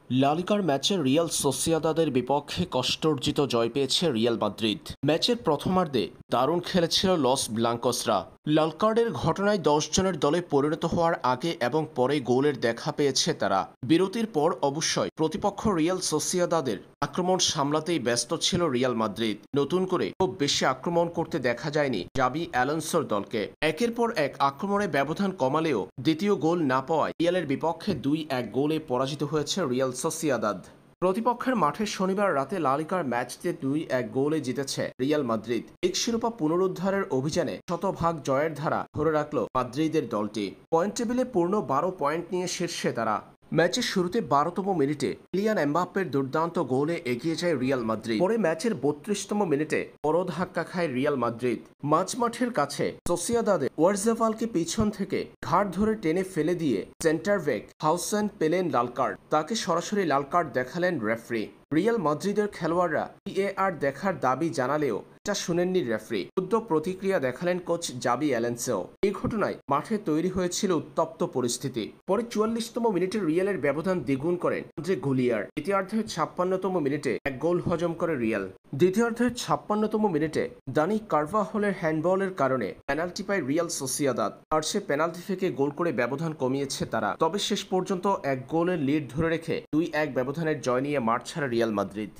লা লিগার ম্যাচে রিয়াল সোসিয়েদাদের বিপক্ষে কষ্টার্জিত জয় পেয়েছে রিয়াল মাদ্রিদ। ম্যাচের প্রথমার্ধে দারুণ খেলেছিল লস ব্লাঙ্কসরা। লাল কার্ডের ঘটনায় ১০ জনের দলে পরিণত হওয়ার আগে এবং পরে গোলের দেখা পেয়েছে তারা। বিরতির পর অবশ্যই প্রতিপক্ষ রিয়াল সোসিয়েদাদের আক্রমণ সামলাতেই ব্যস্ত ছিল রিয়াল মাদ্রিদ। নতুন করে খুব বেশি আক্রমণ করতে দেখা যায়নি জাবি অ্যালোনসোর দলকে। একের পর এক আক্রমণে ব্যবধান কমালেও দ্বিতীয় গোল না পাওয়ায় রিয়ালের বিপক্ষে ২-১ গোলে পরাজিত হয়েছে রিয়াল সোসিয়েদাদ। প্রতিপক্ষের মাঠে শনিবার রাতে লা লিগার ম্যাচটিতে ২-১ গোলে জিতেছে রিয়াল মাদ্রিদ। লিগ শিরোপা পুনরুদ্ধারের অভিযানে শতভাগ জয়ের ধারা ধরে রাখল মাদ্রিদের দলটি। পয়েন্ট টেবিলে পূর্ণ ১২ পয়েন্ট নিয়ে শীর্ষে তারা। ম্যাচের শুরুতে ১২তম মিনিটে কিলিয়ান এমবাপ্পের দুর্দান্ত গোলে এগিয়ে যায় রিয়াল মাদ্রিদ। পরে ম্যাচের ৩২তম মিনিটে বড় ধাক্কা খায় রিয়াল মাদ্রিদ। মাঝমাঠের কাছে সোসিয়েদাদে ওয়ারজাবালকে পিছন থেকে ঘাড় ধরে টেনে ফেলে দিয়ে সেন্টার ব্যাক হাউসেন পেলেন লাল কার্ড। তাকে সরাসরি লাল কার্ড দেখালেন রেফারি। রিয়াল মাদ্রিদের খেলোয়াড়রা ভিএআর দেখার দাবি জানালেও এটা শুনেননি রেফারি। ক্ষুব্ধ প্রতিক্রিয়া দেখালেন কোচ জাবি অ্যালোনসো। এই ঘটনায় মাঠে তৈরি হয়েছিল উত্তপ্ত পরিস্থিতি। পরে ৪৪তম মিনিটে রিয়ালের ব্যবধান দ্বিগুণ করেন আন্দ্রে গুলিয়ার। দ্বিতীয়ার্ধের ৫৬তম মিনিটে এক গোল হজম করে রিয়াল। দ্বিতীয়ার্ধের ৫৬তম মিনিটে দানি কারভাহলের হ্যান্ডবলের কারণে পেনাল্টি পায় রিয়াল সোসিয়েদাদ। আর সে পেনাল্টি থেকে গোল করে ব্যবধান কমিয়েছে তারা। তবে শেষ পর্যন্ত এক গোলের লিড ধরে রেখে ২-১ ব্যবধানের জয় নিয়ে মাঠ ছাড়ে রিয়াল মাদ্রিদ।